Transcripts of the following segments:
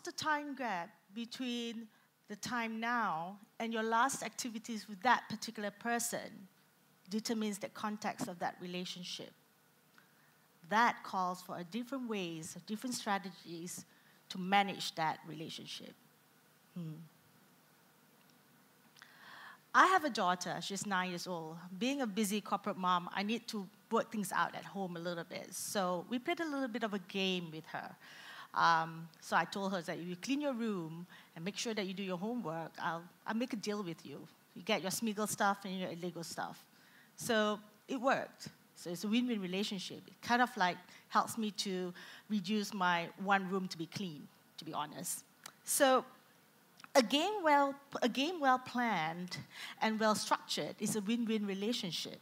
the time gap between the time now and your last activities with that particular person determines the context of that relationship. That calls for different ways, different strategies to manage that relationship. I have a daughter, she's 9 years old. Being a busy corporate mom, I need to work things out at home a little bit. So we played a little bit of a game with her. So I told her that if you clean your room and make sure that you do your homework, I'll make a deal with you. You get your Smiggle stuff and your Lego stuff. So it worked. So it's a win-win relationship. It kind of like helps me to reduce my one room to be clean, to be honest. So a game well planned and well structured is a win-win relationship.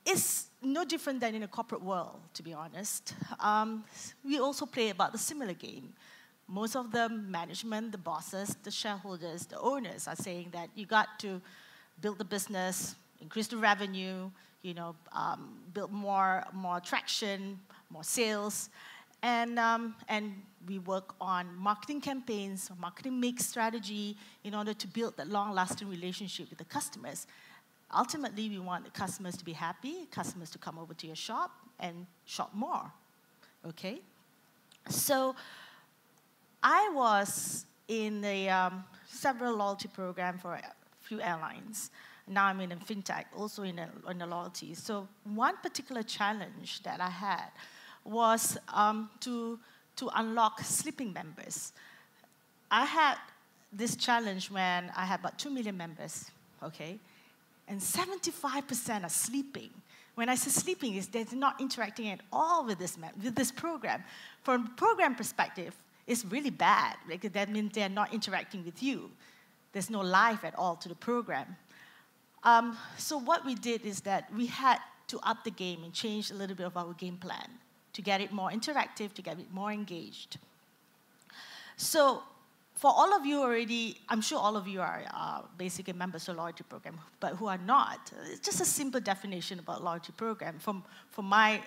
It's no different than in a corporate world, to be honest. We also play about the similar game. Most of the management, the bosses, the shareholders, the owners are saying that you got to build the business, increase the revenue, build more traction, more sales, and we work on marketing campaigns, marketing mix strategy in order to build that long-lasting relationship with the customers. Ultimately, we want the customers to be happy, customers to come over to your shop and shop more, okay? So I was in several loyalty programs for a few airlines. Now I'm in a fintech, also in a loyalty. So one particular challenge that I had was to unlock sleeping members. I had this challenge when I had about 2 million members, okay? And 75% are sleeping. When I say sleeping, is they're not interacting at all with this program. From a program perspective, it's really bad. Like, that means they're not interacting with you. There's no life at all to the program. So what we did is that we had to up the game and change a little bit of our game plan to get it more interactive, to get it more engaged. So for all of you already, I'm sure all of you are basically members of a loyalty program, but who are not, it's just a simple definition about loyalty program from my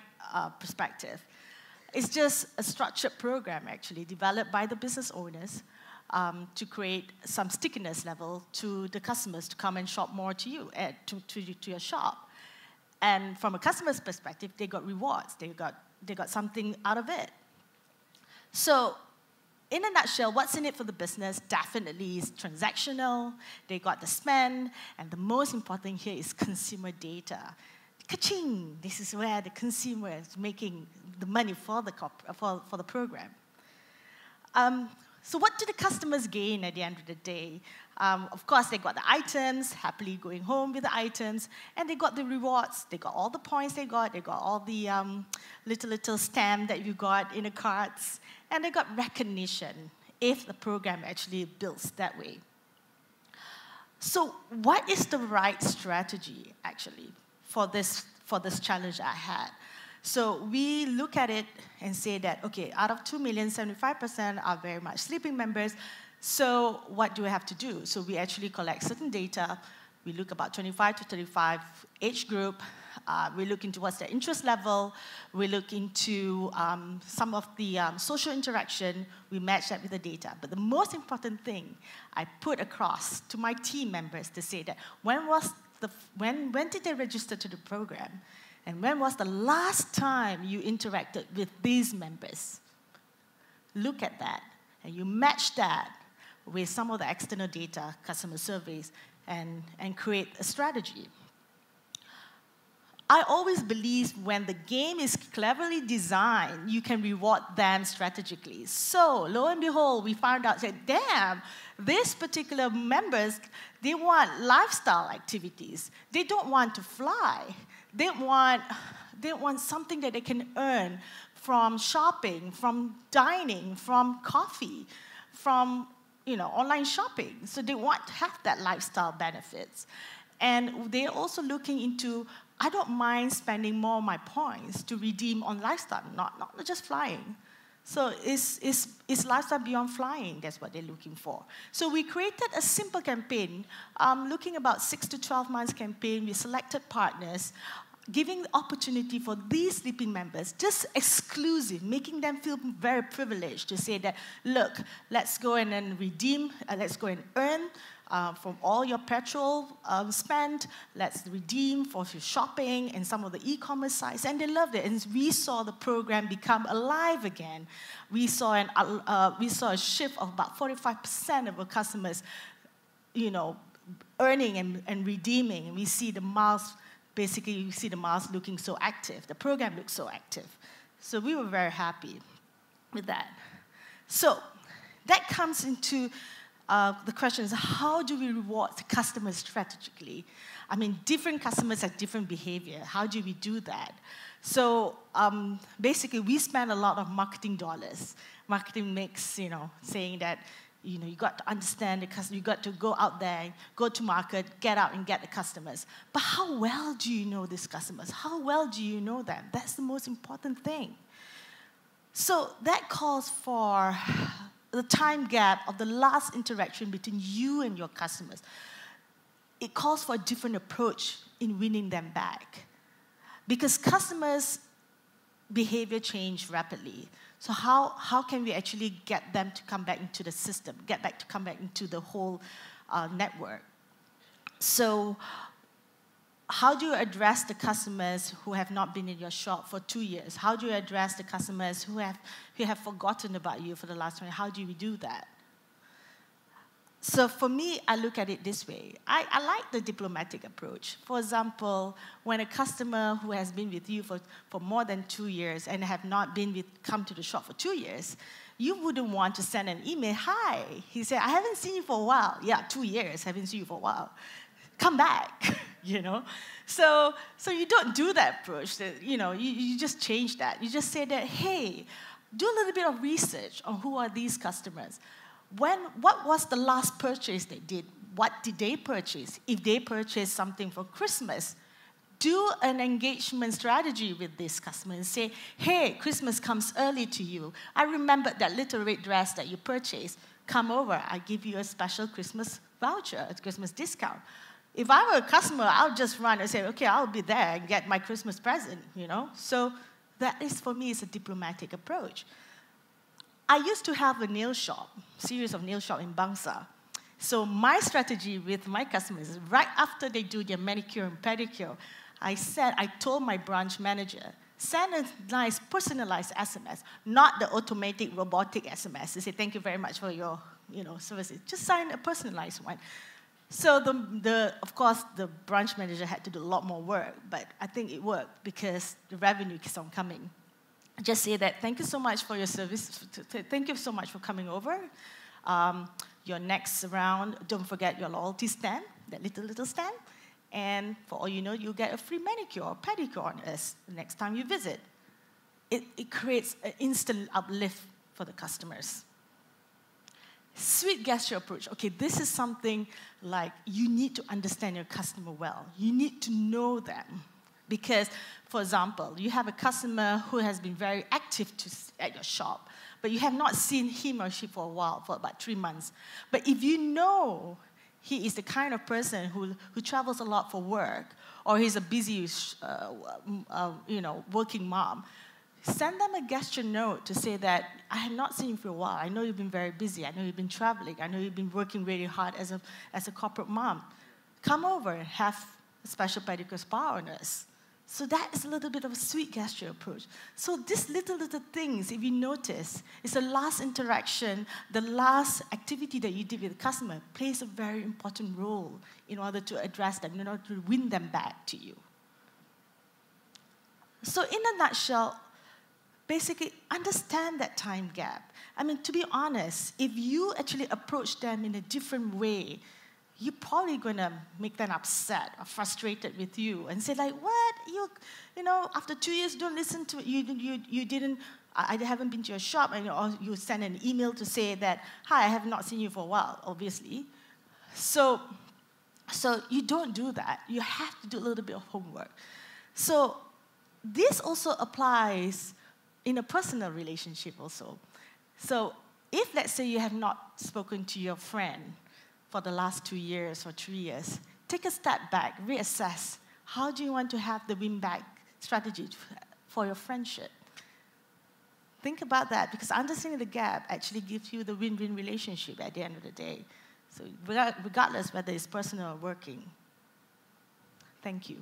perspective. It's just a structured program, actually, developed by the business owners to create some stickiness level to the customers to come and shop more to you, to your shop. And from a customer's perspective, they got rewards. They got something out of it. So in a nutshell, what's in it for the business definitely is transactional. They got the spend, and the most important here is consumer data. Ka-ching! This is where the consumer is making the money for the program. So what do the customers gain at the end of the day? Of course, they got the items, happily going home with the items, and they got the rewards. They got all the points they got all the little stamp that you got in the cards, and they got recognition if the program actually builds that way. So what is the right strategy, actually, for this challenge I had? So we look at it and say that, okay, out of 2 million, 75% are very much sleeping members. So what do we have to do? So we actually collect certain data. We look about 25 to 35 age group. We look into what's their interest level. We look into some of the social interaction. We match that with the data. But the most important thing I put across to my team members to say that when did they register to the program? And when was the last time you interacted with these members? Look at that, and you match that with some of the external data, customer surveys, and create a strategy. I always believe when the game is cleverly designed, you can reward them strategically. So, lo and behold, we found out that, damn, these particular members, they want lifestyle activities. They don't want to fly. They want something that they can earn from shopping, from dining, from coffee, from online shopping. So they want to have that lifestyle benefits. And they're also looking into, I don't mind spending more of my points to redeem on lifestyle, not just flying. So it's lifestyle beyond flying. That's what they're looking for. So we created a simple campaign, looking about 6 to 12 months campaign. We selected partners. giving the opportunity for these sleeping members, just exclusive, making them feel very privileged to say that, look, let's go in and redeem, let's go and earn from all your petrol spent, let's redeem for your shopping and some of the e-commerce sites, and they loved it. And we saw the program become alive again. We saw a shift of about 45% of our customers, earning and redeeming. And we see the miles, basically you see the miles looking so active. The program looks so active. So we were very happy with that. So that comes into the question is, how do we reward the customers strategically? I mean, different customers have different behavior. How do we do that? So basically, we spend a lot of marketing dollars. Marketing mix, saying that, you got to understand the customer, you got to go out there, go to market, get out and get the customers. But how well do you know these customers? How well do you know them? That's the most important thing. So that calls for the time gap of the last interaction between you and your customers. It calls for a different approach in winning them back. Because customers' behavior change rapidly. So how can we actually get them to come back into the system, come back into the whole network? So how do you address the customers who have not been in your shop for 2 years? How do you address the customers who have forgotten about you for the last 20 years? How do we do that? So for me, I look at it this way. I like the diplomatic approach. For example, when a customer who has been with you for more than 2 years and have not come to the shop for 2 years, you wouldn't want to send an email, hi. He said, I haven't seen you for a while. Yeah, 2 years, haven't seen you for a while. Come back, So you don't do that approach. You just change that. You just say that, hey, do a little bit of research on who are these customers. What was the last purchase they did? What did they purchase? If they purchased something for Christmas, do an engagement strategy with this customer and say, hey, Christmas comes early to you. I remembered that little red dress that you purchased. Come over, I'll give you a special Christmas voucher, a Christmas discount. If I were a customer, I'll just run and say, okay, I'll be there and get my Christmas present, So that is, for me, is a diplomatic approach. I used to have a nail shop, series of nail shop in Bangsar. So my strategy with my customers is right after they do their manicure and pedicure, I told my branch manager, send a nice personalized SMS, not the automatic robotic SMS. They say, thank you very much for your services. Just sign a personalized one. So of course, the branch manager had to do a lot more work, but I think it worked because the revenue keeps on coming. Just say that, thank you so much for your service. Thank you so much for coming over. Your next round, don't forget your loyalty stand, that little stand. And for all you know, you'll get a free manicure or pedicure on us the next time you visit. It creates an instant uplift for the customers. Sweet gesture approach. Okay, this is something like you need to understand your customer well. You need to know them. Because, for example, you have a customer who has been very active at your shop, but you have not seen him or she for a while, for about 3 months. But if you know he is the kind of person who travels a lot for work, or he's a busy, working mom, send them a gesture note to say that, I have not seen you for a while. I know you've been very busy. I know you've been traveling. I know you've been working really hard as a corporate mom. Come over and have a special pedicure spa on us. So that is a little bit of a sweet gesture approach. So these little things, if you notice, is the last interaction, the last activity that you did with the customer plays a very important role in order to address them, in order to win them back to you. So in a nutshell, basically understand that time gap. I mean, to be honest, if you actually approach them in a different way, you're probably going to make them upset or frustrated with you and say like, what? After 2 years, don't listen to it. You didn't, I haven't been to your shop, or you send an email to say that, hi, I have not seen you for a while, obviously. So you don't do that. You have to do a little bit of homework. So this also applies in a personal relationship also. So if, let's say, you have not spoken to your friend for the last 2 years or 3 years, take a step back, reassess How do you want to have the win-back strategy for your friendship? Think about that, because understanding the gap actually gives you the win-win relationship at the end of the day. So regardless whether it's personal or working. Thank you.